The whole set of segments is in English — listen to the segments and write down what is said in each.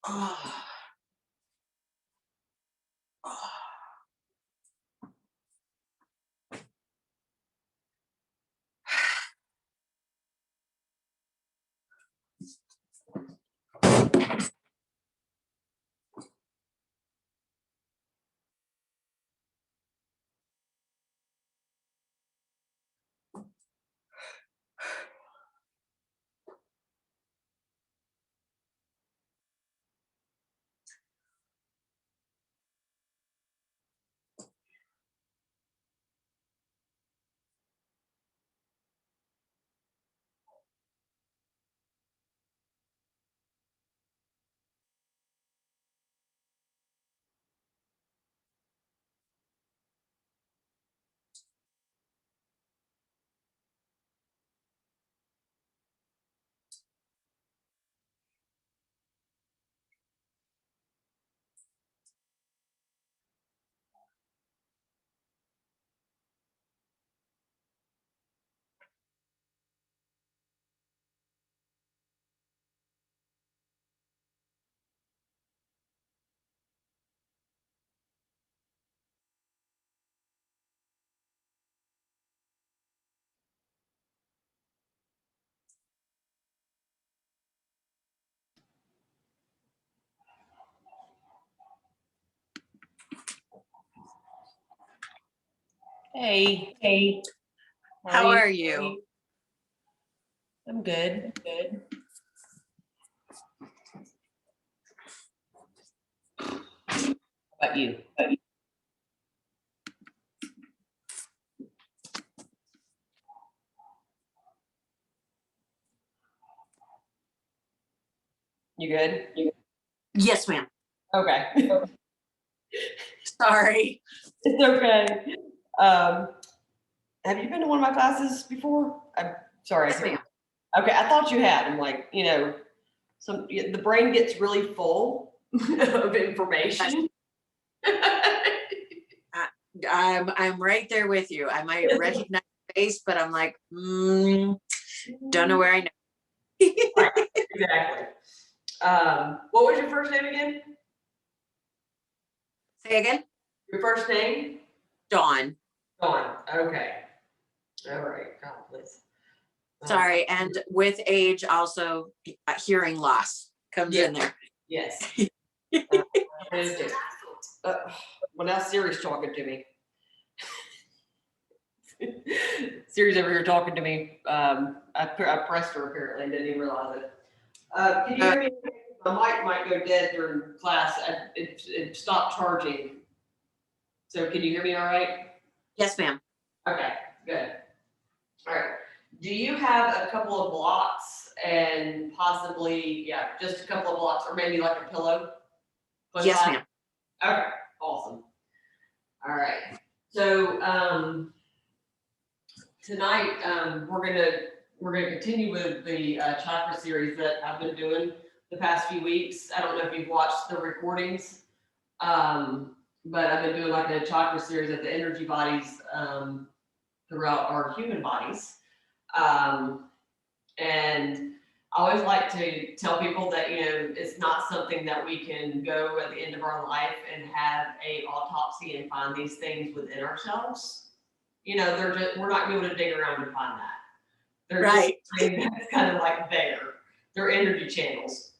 Ah, ah. Hey, Hey, how are you? you? I'm good. Good. How about you? You good? Yes, ma'am. Okay. Sorry. It's okay. Have you been to one of my classes before? I'm sorry. Yes, ma'am. Okay, I thought you had. I'm like, the brain gets really full of information. I'm right there with you. I might recognize the face, but I'm like, don't know where I know. Right, exactly. What was your first name again? Say again? Your first name? Dawn. Dawn. Okay. All right. God, please. Sorry. And with age, also hearing loss comes in there. Yes. Well, now Siri's talking to me. Siri's over here talking to me. I pressed her apparently and didn't even realize it. Can you hear me? My mic might go dead during class. It stopped charging. So can you hear me all right? Yes, ma'am. Okay, good. All right. Do you have a couple of blocks and possibly, just a couple of blocks or maybe like a pillow? Yes, ma'am. Okay, awesome. All right. So tonight we're gonna continue with the chakra series that I've been doing the past few weeks. I don't know if you've watched the recordings, but I've been doing like a chakra series of the energy bodies throughout our human bodies. And I always like to tell people that, it's not something that we can go at the end of our life and have a autopsy and find these things within ourselves. We're not going to dig around to find that. They're right. Just something that's kind of like there. They're energy channels.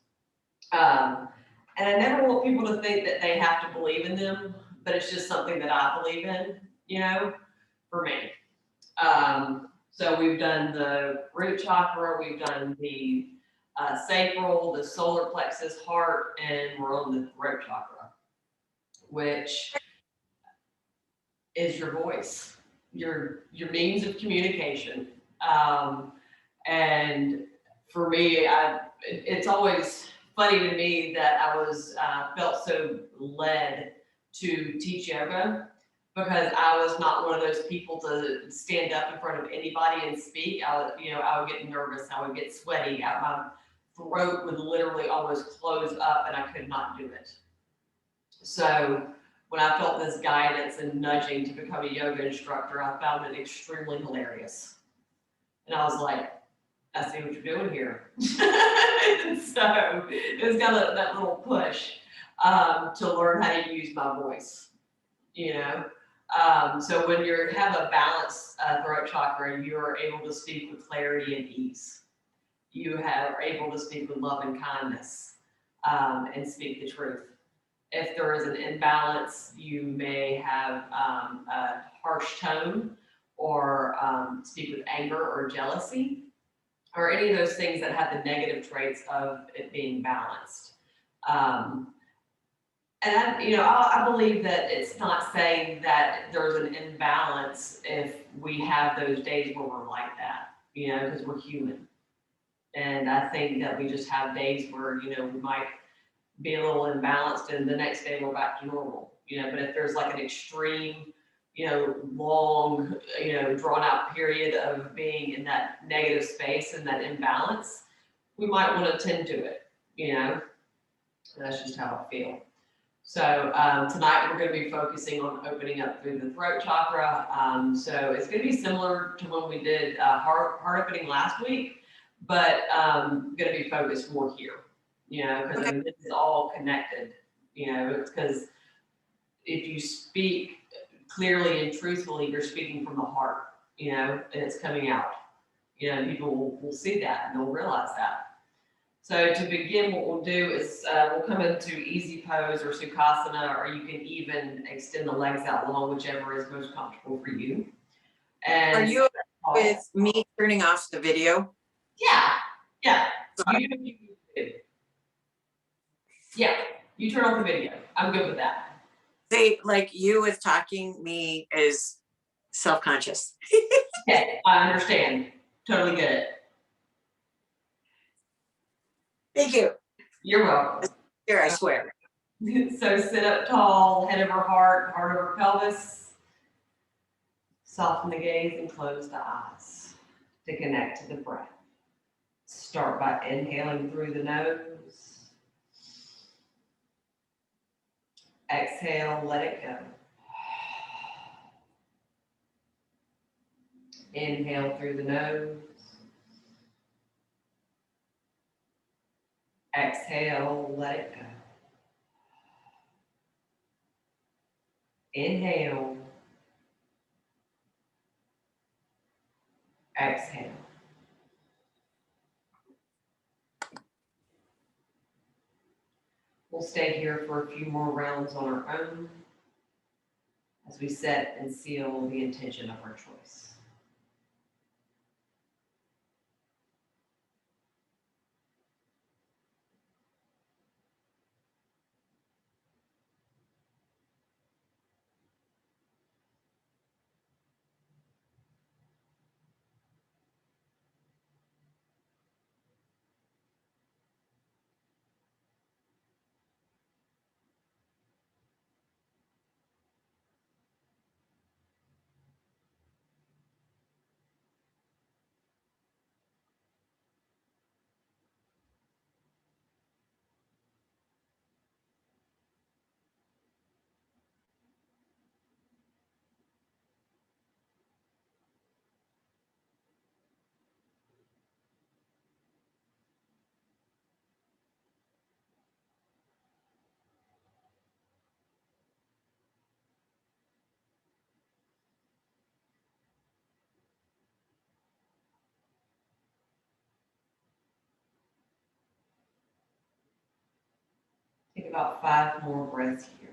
And I never want people to think that they have to believe in them, but it's just something that I believe in, for me. So we've done the root chakra, we've done the sacral, the solar plexus, heart, and we're on the throat chakra, which is your voice, your means of communication. And for me, it's always funny to me that I was felt so led to teach yoga, because I was not one of those people to stand up in front of anybody and speak. I would get nervous, I would get sweaty, my throat would literally almost close up and I could not do it. So when I felt this guidance and nudging to become a yoga instructor, I found it extremely hilarious. And I was like, I see what you're doing here. So it's got that little push to learn how to use my voice, you know. So when you have a balanced throat chakra, you're able to speak with clarity and ease. You are able to speak with love and kindness, and speak the truth. If there is an imbalance, you may have a harsh tone, or speak with anger or jealousy, or any of those things that have the negative traits of it being balanced. And I believe that it's not saying that there's an imbalance if we have those days where we're like that, because we're human. And I think that we just have days where, we might be a little imbalanced and the next day we're back to normal, but if there's like an extreme, long, drawn out period of being in that negative space and that imbalance, we might want to tend to it, that's just how I feel. So tonight we're going to be focusing on opening up through the throat chakra. So it's going to be similar to when we did heart opening last week, but going to be focused more here, because this is all connected, because if you speak clearly and truthfully, you're speaking from the heart, and it's coming out. People will see that and they'll realize that. So to begin, what we'll do is we'll come into easy pose or Sukhasana, or you can even extend the legs out long, whichever is most comfortable for you. And are you with me turning off the video? Yeah. You turn off the video. I'm good with that. They, like, you with talking, me is self-conscious. Okay, I understand. Totally get it. Thank you. You're welcome. Here, I swear. So sit up tall, head over heart, heart over pelvis. Soften the gaze and close the eyes to connect to the breath. Start by inhaling through the nose. Exhale, let it go. Inhale through the nose. Exhale, let it go. Inhale. Exhale. We'll stay here for a few more rounds on our own as we set and seal the intention of our choice. Take about 5 more breaths here.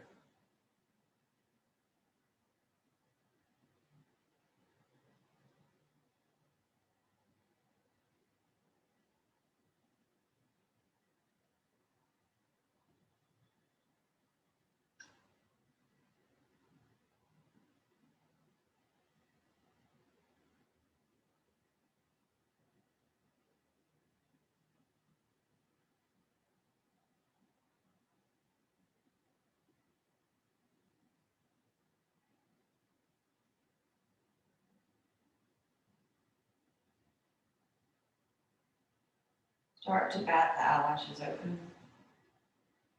Start to bat the eyelashes open,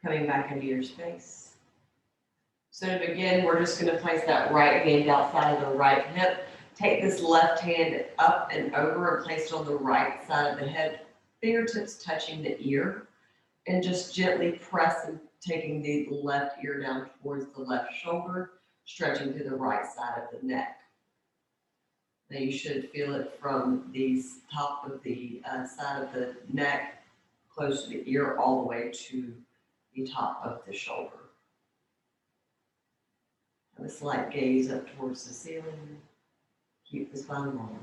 coming back into your space. So to begin, we're just going to place that right hand outside of the right hip. Take this left hand up and over and place it on the right side of the head, fingertips touching the ear. And just gently press and taking the left ear down towards the left shoulder, stretching to the right side of the neck. Now you should feel it from the top of the side of the neck, close to the ear, all the way to the top of the shoulder. Have a slight gaze up towards the ceiling. Keep the spine long.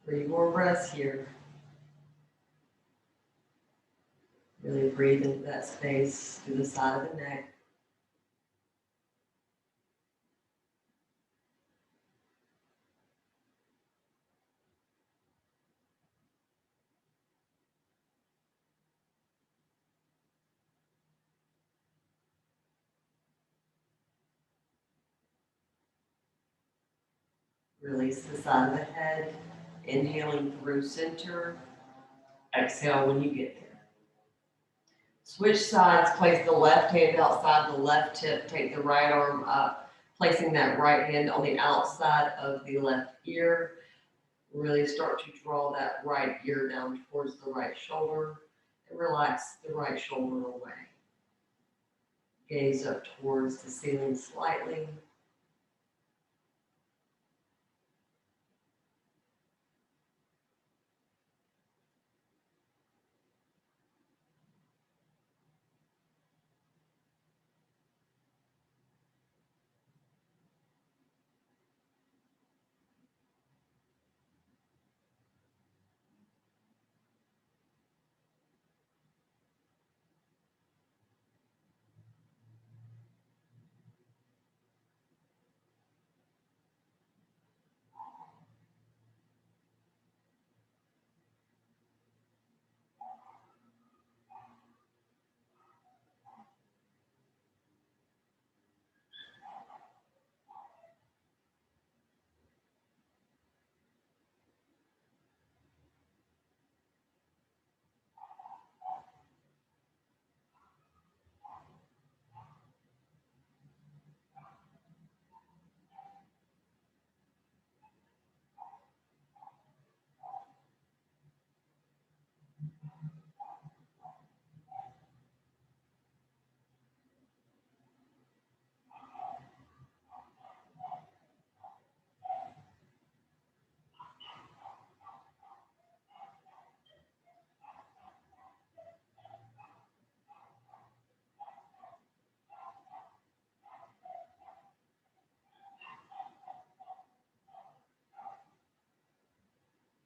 Three more breaths here. Really breathe into that space through the side of the neck. Release the side of the head, inhaling through center. Exhale when you get there. Switch sides, place the left hand outside the left hip, take the right arm up, placing that right hand on the outside of the left ear. Really start to draw that right ear down towards the right shoulder and relax the right shoulder away. Gaze up towards the ceiling slightly.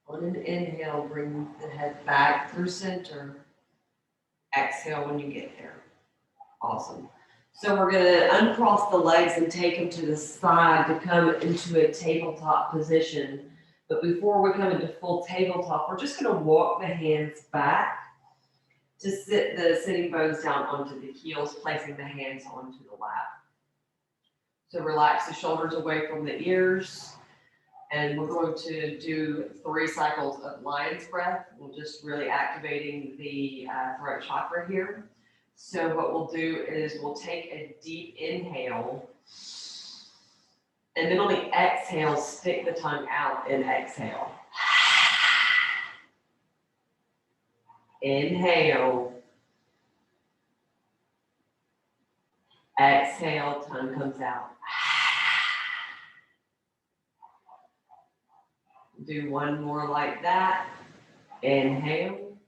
On an inhale, bring the head back through center. Exhale when you get there. Awesome. So we're going to uncross the legs and take them to the side to come into a tabletop position. But before we come into full tabletop, we're just going to walk the hands back to sit the sitting bones down onto the heels, placing the hands onto the lap. So relax the shoulders away from the ears. And we're going to do 3 cycles of lion's breath. We're just really activating the throat chakra here. So what we'll do is we'll take a deep inhale, and then on the exhale, stick the tongue out and exhale. Inhale. Exhale, tongue comes out. Do one more like that. Inhale.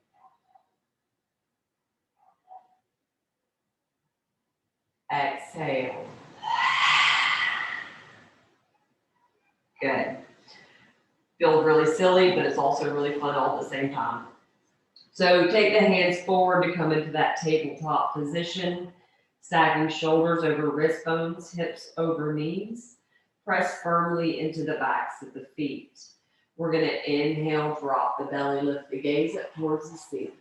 Exhale. Good. Feels really silly, but it's also really fun all at the same time. So take the hands forward to come into that tabletop position, stacking shoulders over wrist bones, hips over knees. Press firmly into the backs of the feet. We're going to inhale, drop the belly, lift the gaze up towards the ceiling.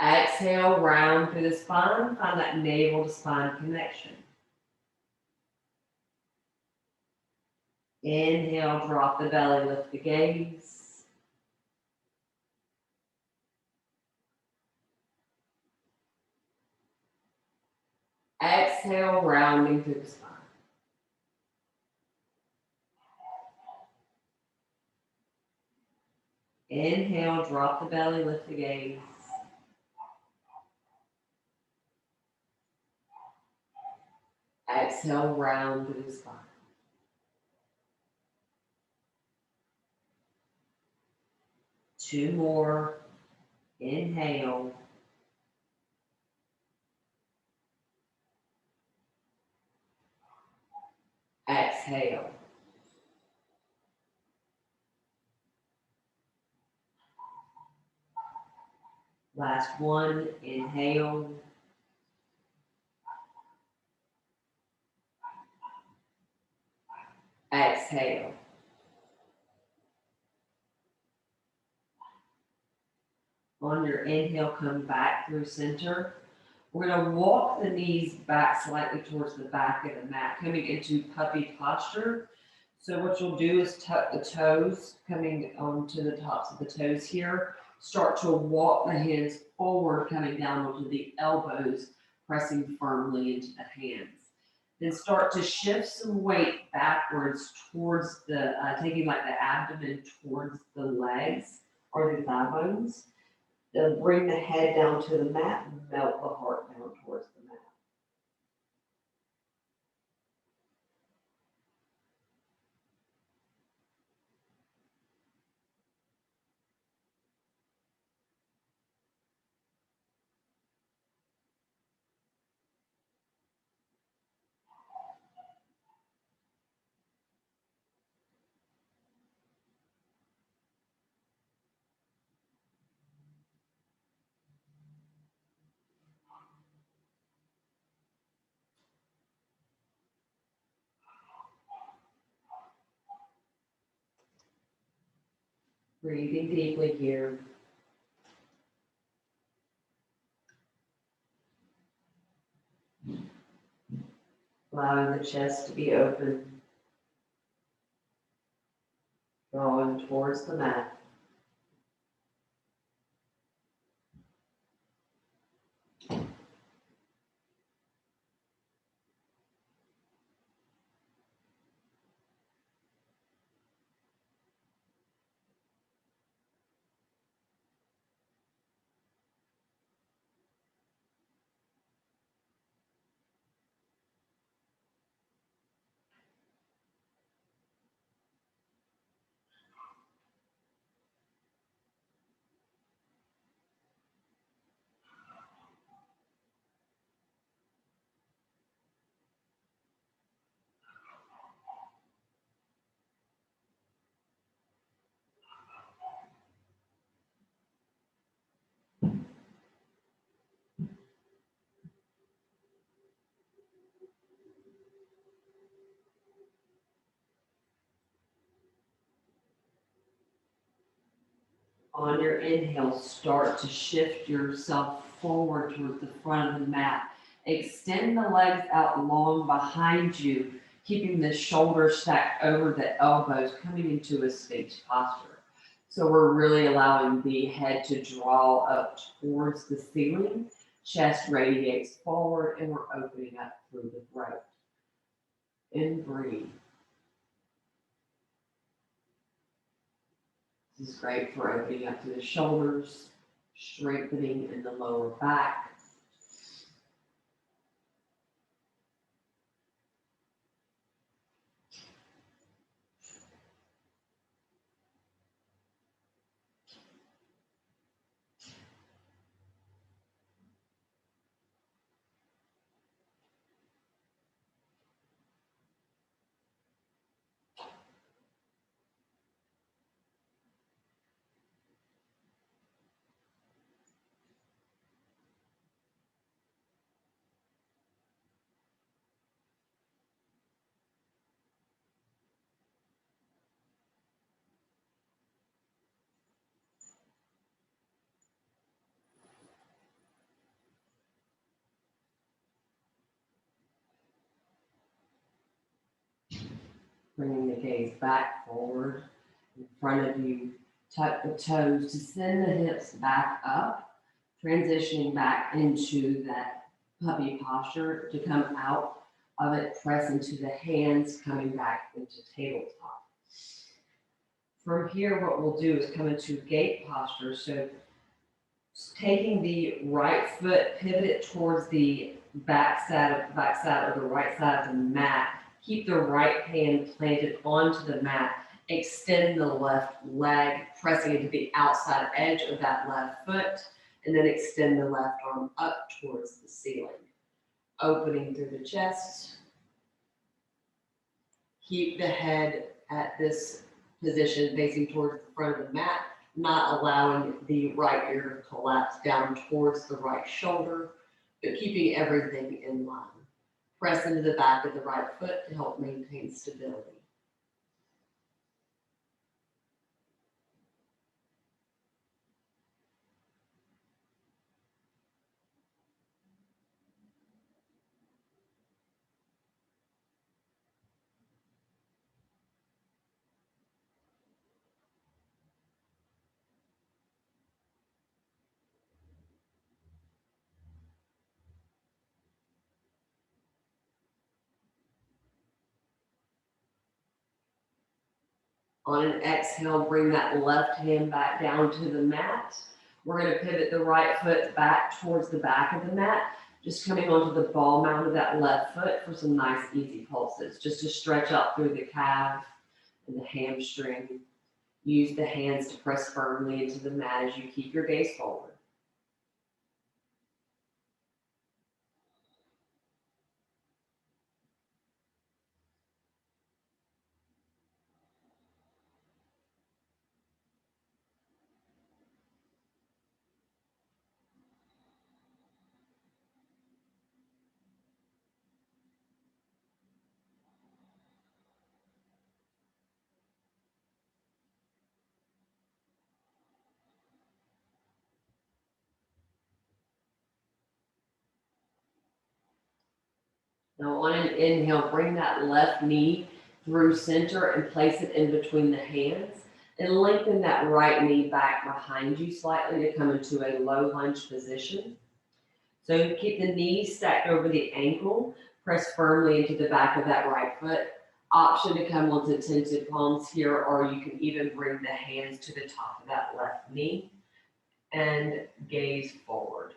Exhale, round through the spine, find that navel to spine connection. Inhale, drop the belly, lift the gaze. Exhale, rounding through the spine. Inhale, drop the belly, lift the gaze. Exhale, round through the spine. Two more. Inhale. Exhale. Last one. Inhale. Exhale. On your inhale, come back through center. We're going to walk the knees back slightly towards the back of the mat, coming into puppy posture. So what you'll do is tuck the toes, coming onto the tops of the toes here. Start to walk the hands forward, coming down onto the elbows, pressing firmly into the hands. Then start to shift some weight backwards towards the, taking like the abdomen towards the legs or the thigh bones. Then bring the head down to the mat and melt the heart down towards the mat. Breathing deeply here. Allowing the chest to be open. Drawing towards the mat. On your inhale, start to shift yourself forward towards the front of the mat. Extend the legs out long behind you, keeping the shoulders stacked over the elbows, coming into a sphinx posture. So we're really allowing the head to draw up towards the ceiling, chest radiates forward, and we're opening up through the throat. And breathe. This is great for opening up to the shoulders, strengthening in the lower back. Bringing the gaze back forward in front of you. Tuck the toes to send the hips back up, transitioning back into that puppy posture to come out of it, press into the hands, coming back into tabletop. From here, what we'll do is come into gate posture. So taking the right foot, pivot it towards the back side or the right side of the mat. Keep the right hand planted onto the mat. Extend the left leg, pressing into the outside edge of that left foot, and then extend the left arm up towards the ceiling. Opening through the chest. Keep the head at this position facing towards the front of the mat, not allowing the right ear to collapse down towards the right shoulder, but keeping everything in line. Press into the back of the right foot to help maintain stability. On an exhale, bring that left hand back down to the mat. We're going to pivot the right foot back towards the back of the mat, just coming onto the ball mount of that left foot for some nice easy pulses, just to stretch out through the calf and the hamstring. Use the hands to press firmly into the mat as you keep your gaze forward. Now on an inhale, bring that left knee through center and place it in between the hands, and lengthen that right knee back behind you slightly to come into a low lunge position. So keep the knees stacked over the ankle, press firmly into the back of that right foot. Option to come onto tented palms here, or you can even bring the hands to the top of that left knee and gaze forward.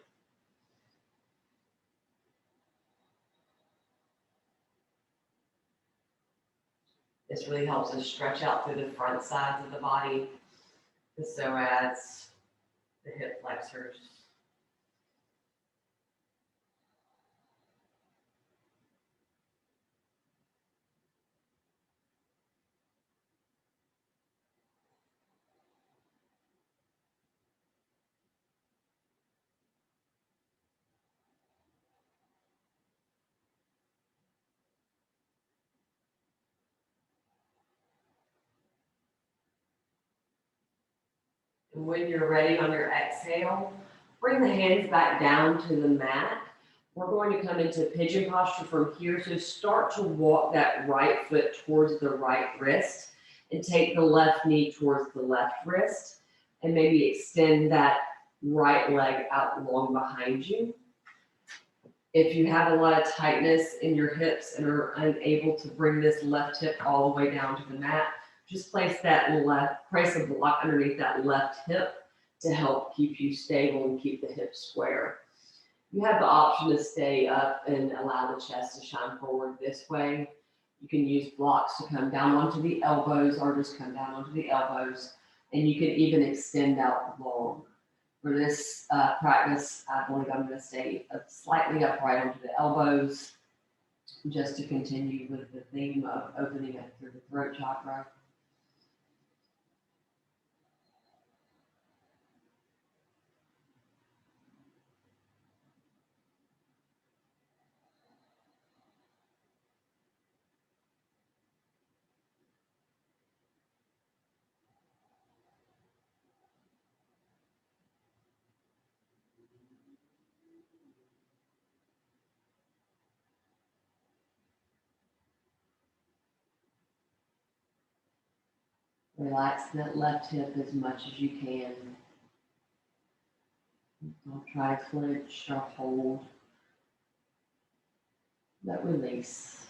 This really helps us stretch out through the front sides of the body, the psoas, the hip flexors. And when you're ready on your exhale, bring the hands back down to the mat. We're going to come into pigeon posture from here. So start to walk that right foot towards the right wrist and take the left knee towards the left wrist, and maybe extend that right leg out long behind you. If you have a lot of tightness in your hips and are unable to bring this left hip all the way down to the mat, just place a block underneath that left hip to help keep you stable and keep the hips square. You have the option to stay up and allow the chest to shine forward this way. You can use blocks to come down onto the elbows, or just come down onto the elbows, and you can even extend out long. For this practice, I believe I'm going to stay slightly upright onto the elbows, just to continue with the theme of opening up through the throat chakra. Relax that left hip as much as you can. Don't try to clench or hold. Let release.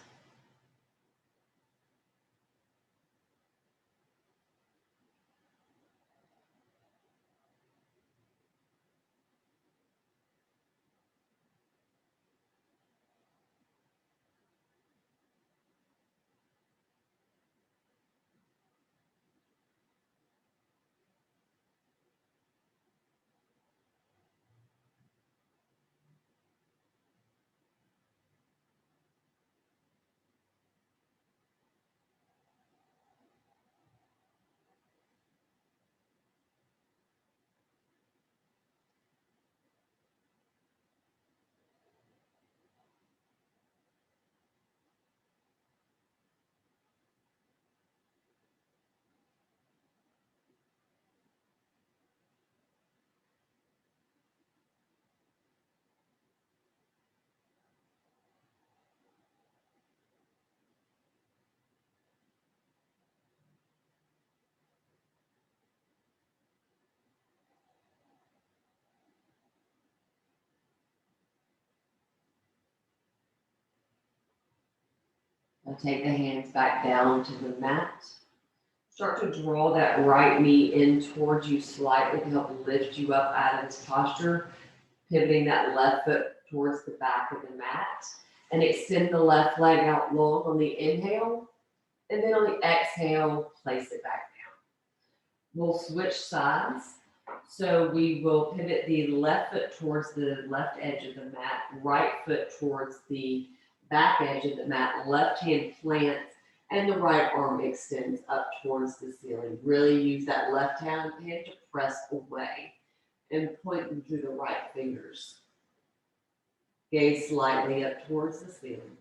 Now take the hands back down to the mat. Start to draw that right knee in towards you slightly to help lift you up out of this posture, pivoting that left foot towards the back of the mat, and extend the left leg out long on the inhale, and then on the exhale, place it back down. We'll switch sides. So we will pivot the left foot towards the left edge of the mat, right foot towards the back edge of the mat, left hand plants, and the right arm extends up towards the ceiling. Really use that left hand to press away and point them through the right fingers. Gaze slightly up towards the ceiling.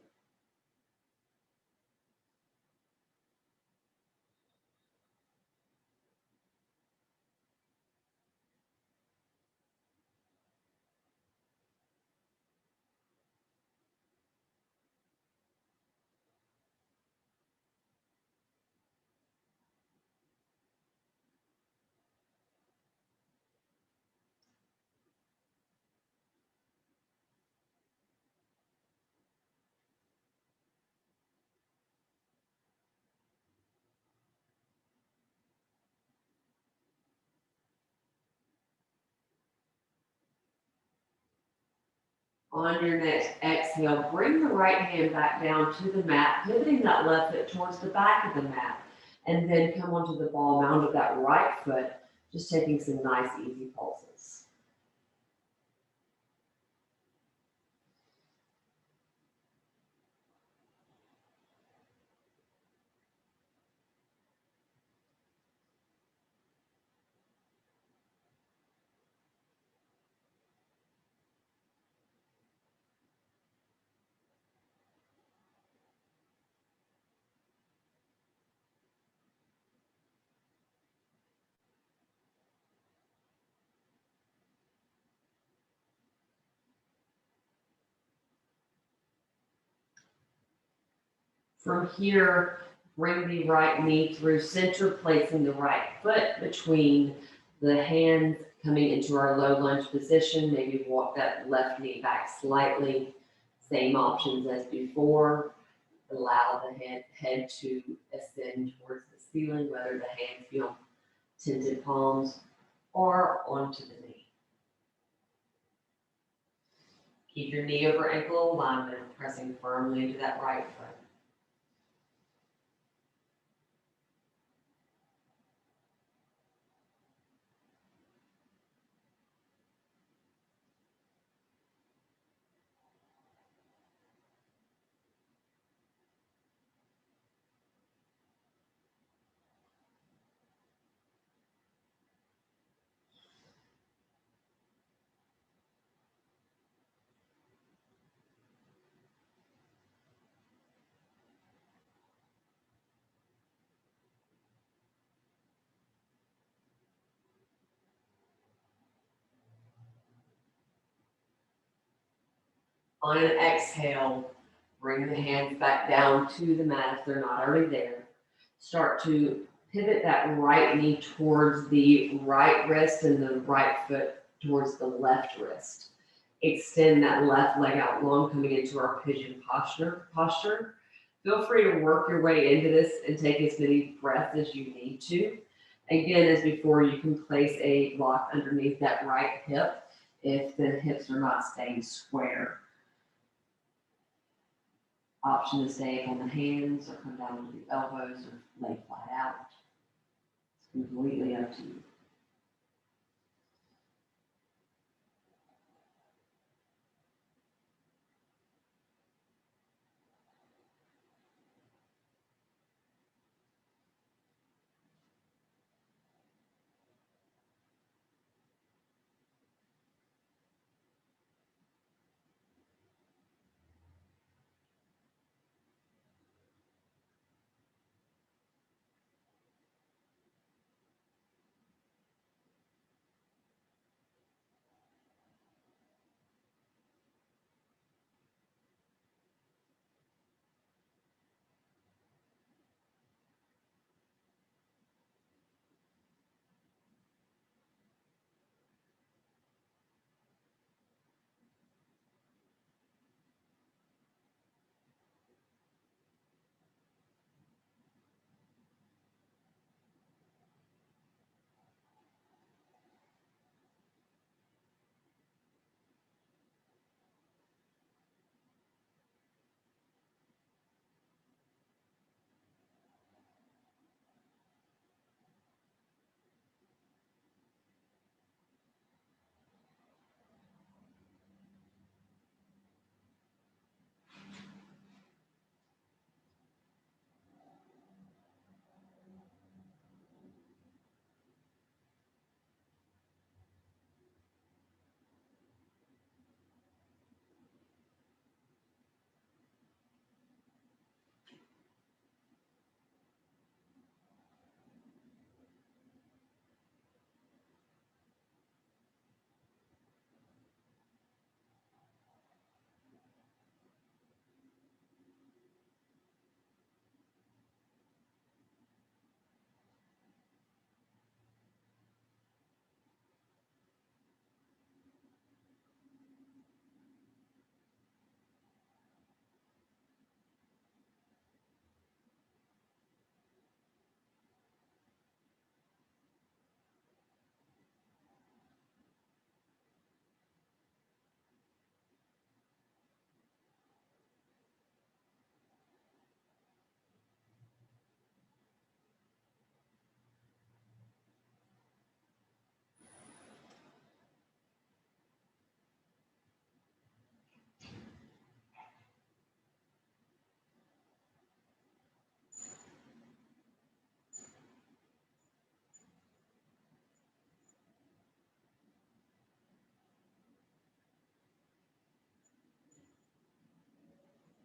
On your next exhale, bring the right hand back down to the mat, pivoting that left foot towards the back of the mat, and then come onto the ball mound of that right foot, just taking some nice, easy pulses. From here, bring the right knee through center, placing the right foot between the hands, coming into our low lunge position. Maybe walk that left knee back slightly. Same options as before. Allow the head to ascend towards the ceiling, whether the hands be on tented palms or onto the knee. Keep your knee over ankle alignment, pressing firmly into that right foot. On an exhale, bring the hands back down to the mat if they're not already there. Start to Pivot that right knee towards the right wrist and the right foot towards the left wrist. Extend that left leg out long, coming into our pigeon posture. Feel free to work your way into this and take as many breaths as you need to. Again, as before, you can place a block underneath that right hip if the hips are not staying square. Option to stay up on the hands or come down to the elbows or lay flat out. It's completely up to you.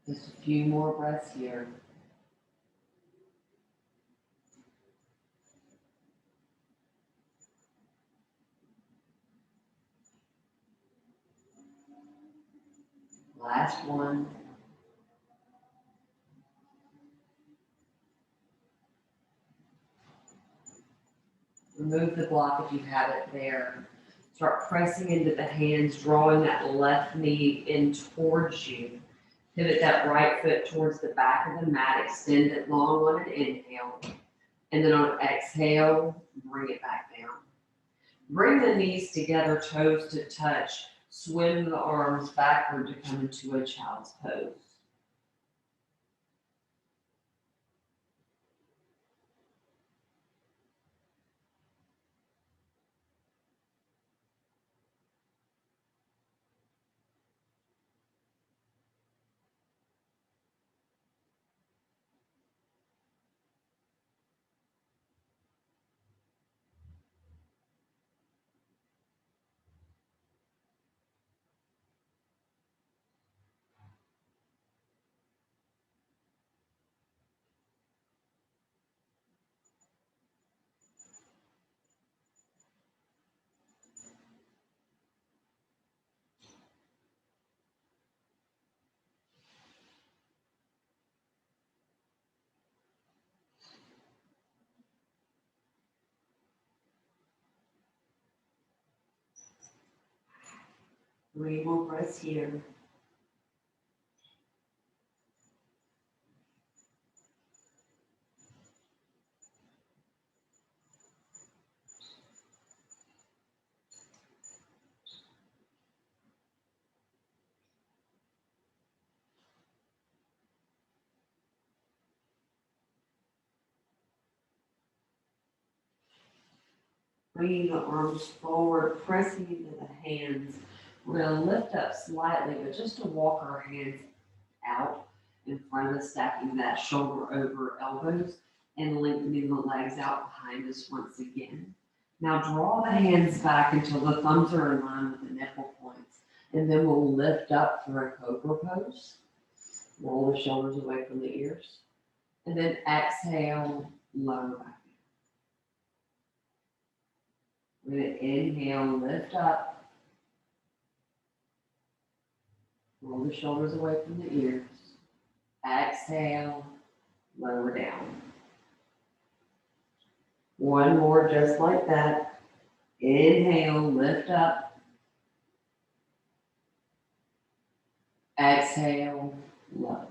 Just a few more breaths here. Last one. Remove the block if you have it there. Start pressing into the hands, drawing that left knee in towards you. Pivot that right foot towards the back of the mat. Extend it long on an inhale. And then on an exhale, bring it back down. Bring the knees together, toes to touch. Swim the arms backward to come into a child's pose. 3 more breaths here. Bringing the arms forward, pressing into the hands. We're gonna lift up slightly, but just to walk our hands out in front of us, stacking that shoulder over elbows and lengthening the legs out behind us once again. Now draw the hands back until the thumbs are in line with the nipple points. And then we'll lift up for a cobra pose. Roll the shoulders away from the ears. And then exhale, lower back. We're gonna inhale, lift up. Roll the shoulders away from the ears. Exhale, lower down. One more just like that. Inhale, lift up. Exhale, lower.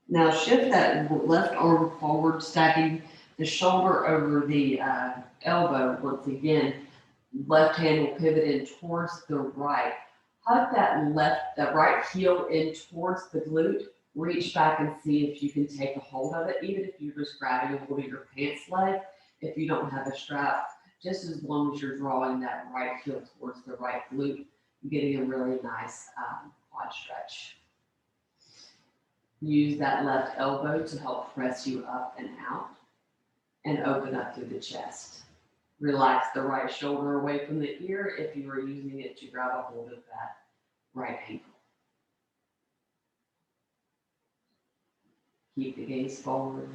Now shift that left arm forward, stacking the shoulder over the elbow once again. Left hand will pivot in towards the right. Hug that right heel in towards the glute. Reach back and see if you can take a hold of it, even if you're just grabbing a hold of your pants leg. If you don't have a strap, just as long as you're drawing that right heel towards the right glute, you're getting a really nice quad stretch. Use that left elbow to help press you up and out and open up through the chest. Relax the right shoulder away from the ear if you are using it to grab a hold of that right ankle. Keep the gaze forward.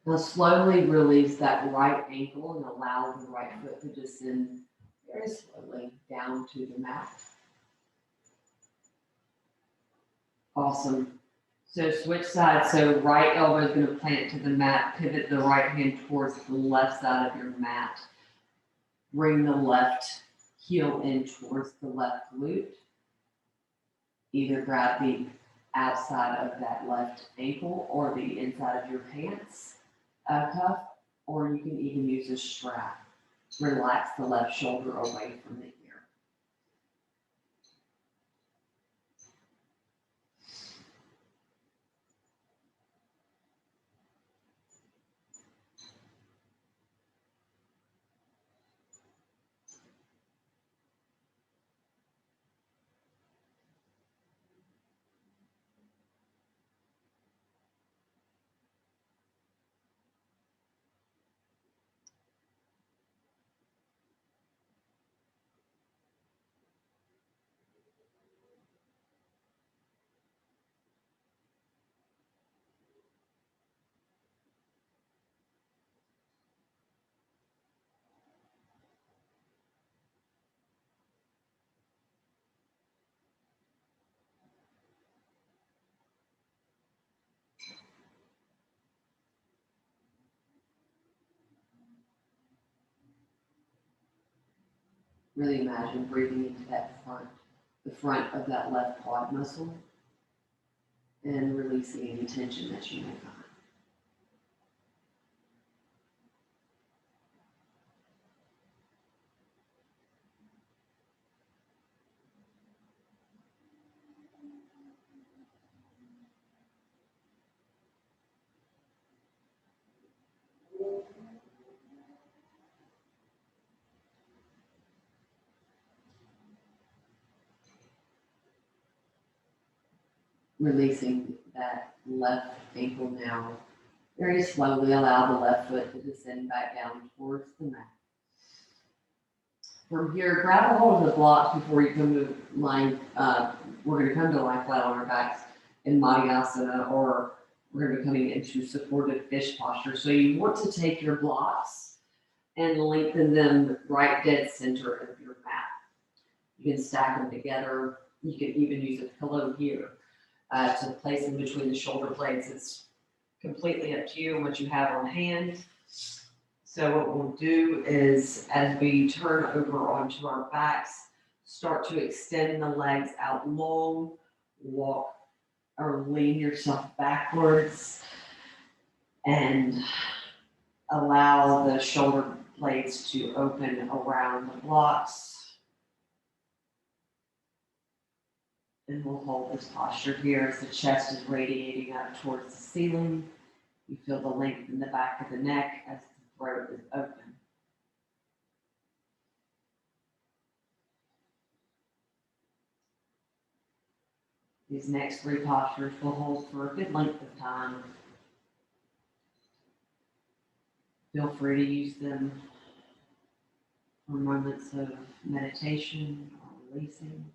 Now slowly release that right ankle and allow the right foot to descend very slowly down to the mat. Awesome. So switch sides. So right elbow is going to plant to the mat. Pivot the right hand towards the left side of your mat. Bring the left heel in towards the left glute. Either grab the outside of that left ankle or the inside of your pants cuff, or you can even use a strap. Relax the left shoulder away from the ear. Really imagine breathing into the front of that left quad muscle, and releasing any tension that you may find. Releasing that left ankle now Very slowly allow the left foot to descend back down towards the mat. From here, grab a hold of the blocks before you come to lying. We're going to come to lie flat on our backs in Madhyasana, or we're going to be coming into supported fish posture. So you want to take your blocks and lengthen them right dead center of your mat. You can stack them together. You can even use a pillow here to place them between the shoulder blades. It's completely up to you and what you have on hand. So what we'll do is, as we turn over onto our backs, start to extend the legs out long, walk or lean yourself backwards, and allow the shoulder blades to open around the blocks. And we'll hold this posture here as the chest is radiating up towards the ceiling. You feel the length in the back of the neck as the throat is open. These next three postures will hold for a good length of time. Feel free to use them for moments of meditation or releasing.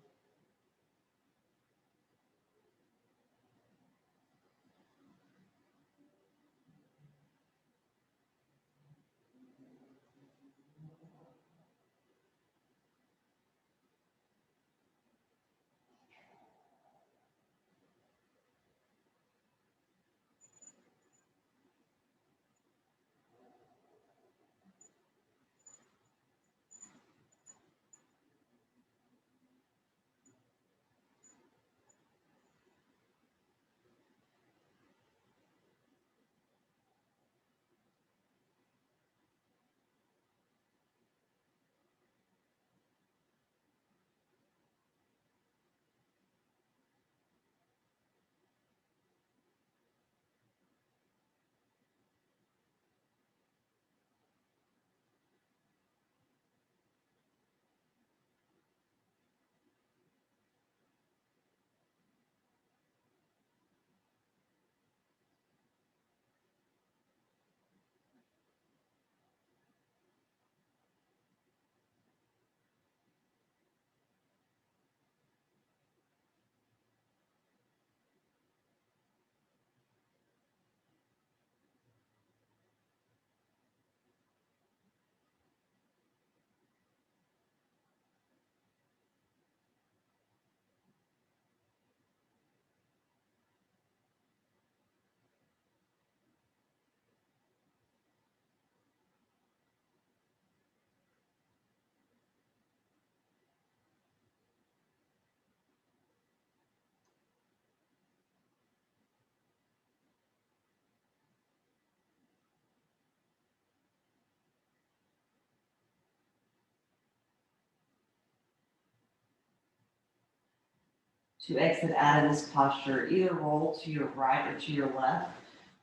To exit out of this posture, either roll to your right or to your left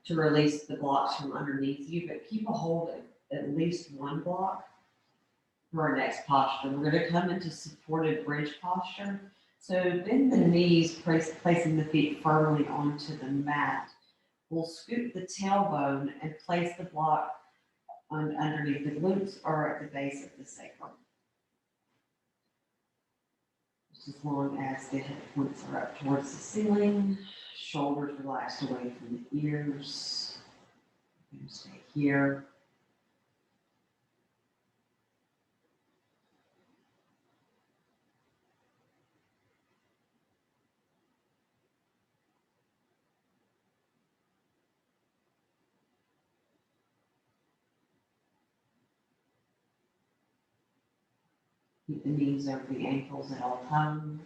to release the blocks from underneath you, but keep a hold of at least one block for our next posture. We're going to come into supported bridge posture. So bend the knees, placing the feet firmly onto the mat. We'll scoop the tailbone and place the block underneath the glutes or at the base of the sacrum. Just as long as the hip points are up towards the ceiling, shoulders relaxed away from the ears. You can stay here. Keep the knees over the ankles at all times.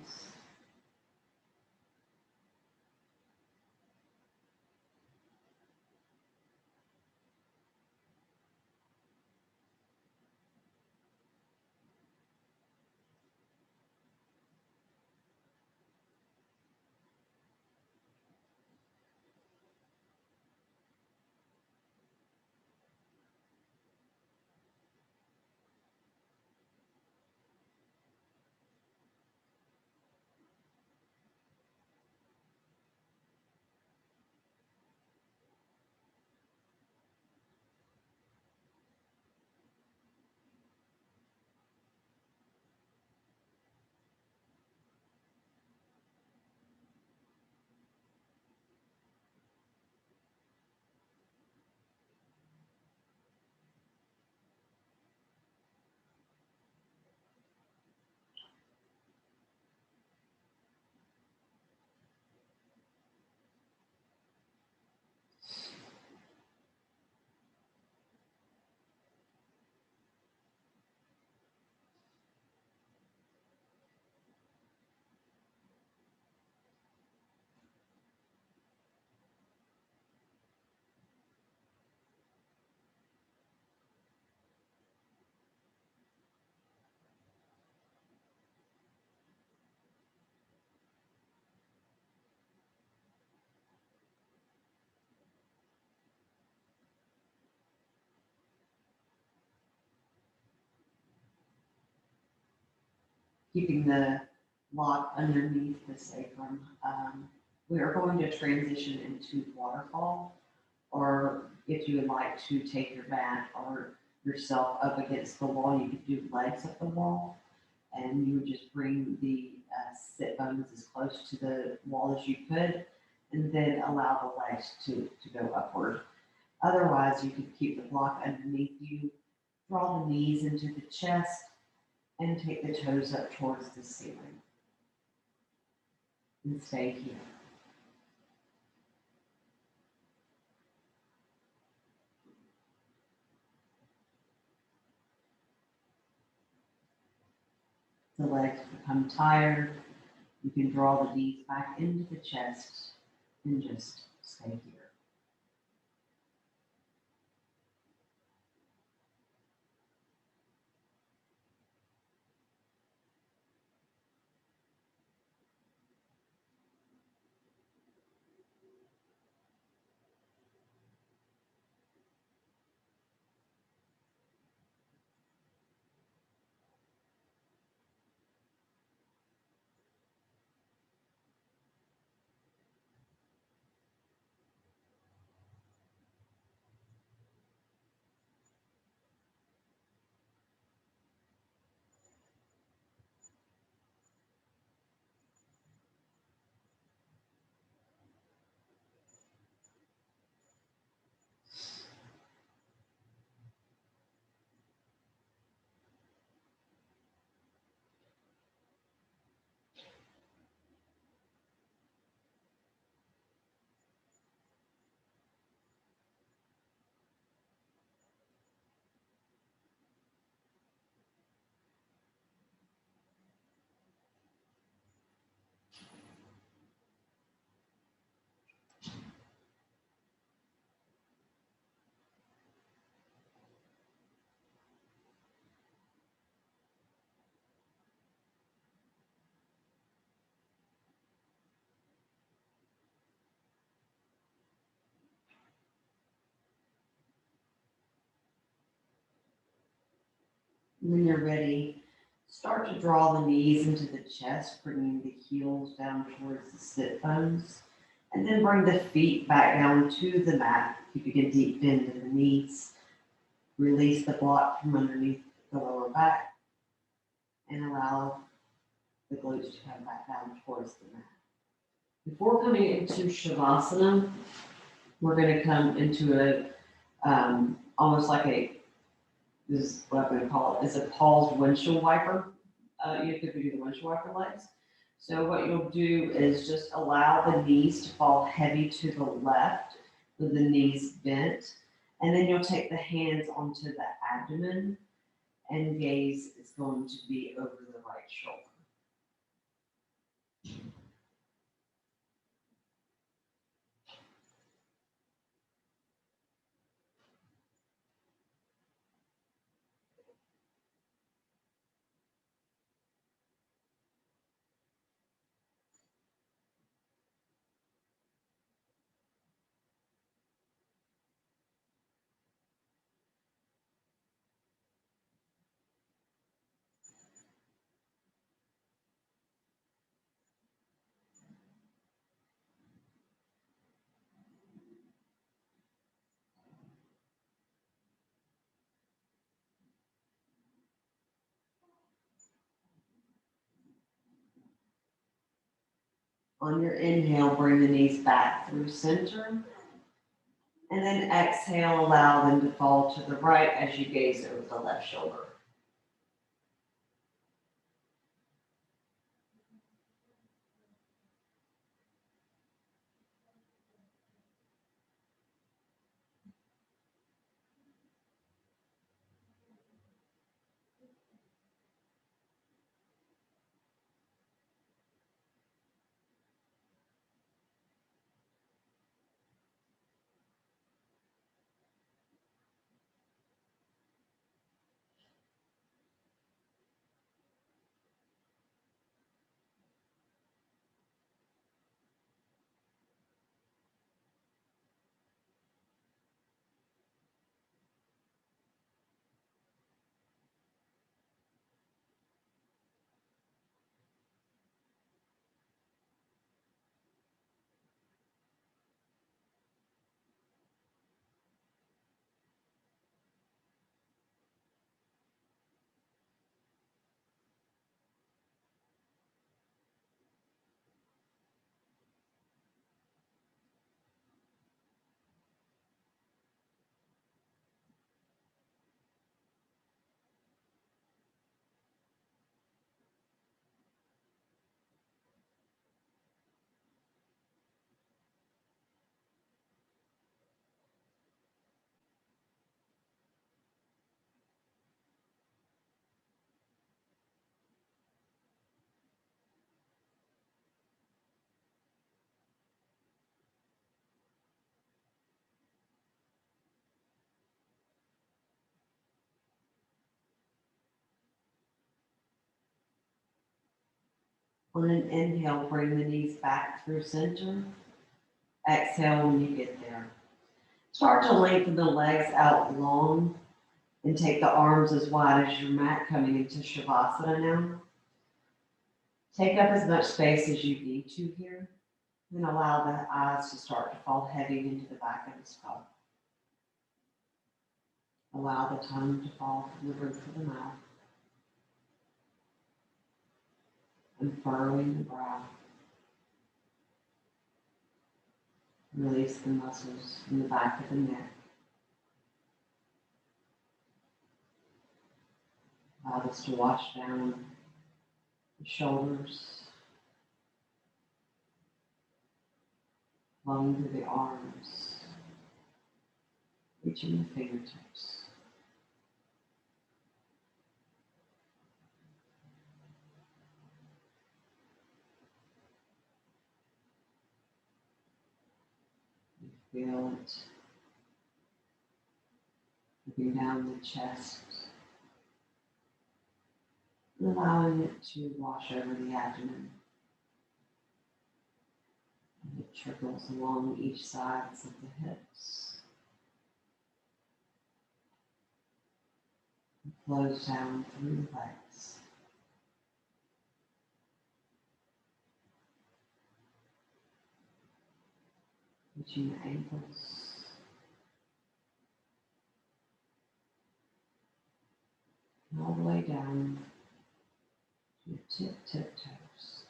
keeping the block underneath the sacrum. We are going to transition into waterfall, or if you would like to take your mat or yourself up against the wall, you could do legs up the wall, and you would just bring the sit bones as close to the wall as you could, and then allow the legs to go upward. Otherwise, you could keep the block underneath you, draw the knees into the chest, and take the toes up towards the ceiling. And stay here. The legs become tired, you can draw the knees back into the chest and just stay here. When you're ready, start to draw the knees into the chest, bringing the heels down towards the sit bones, and then bring the feet back down to the mat, keeping a deep bend in the knees. Release the block from underneath the lower back, and allow the glutes to come back down towards the mat. Before coming into Shavasana, we're going to come into a almost like this is what I'm going to call it, is a paused windshield wiper. You could do the windshield wiper legs. So what you'll do is just allow the knees to fall heavy to the left with the knees bent. And then you'll take the hands onto the abdomen, and gaze is going to be over the right shoulder. On your inhale, bring the knees back through center. And then exhale, allow them to fall to the right as you gaze over the left shoulder. On an inhale, bring the knees back through center. Exhale when you get there. Start to lengthen the legs out long and take the arms as wide as your mat coming into Shavasana now. Take up as much space as you need to here and allow the eyes to start to fall heavy into the back of the skull. Allow the tongue to fall from the roof of the mouth and furrowing the brow. Release the muscles in the back of the neck. Allow this to wash down the shoulders, flowing through the arms, reaching the fingertips. You feel it moving down the chest, and allowing it to wash over the abdomen. And it trickles along each sides of the hips. And flows down through the legs. Reaching the ankles. And all the way down to your tip toes.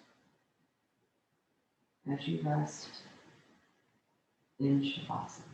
As you rest in Shavasana.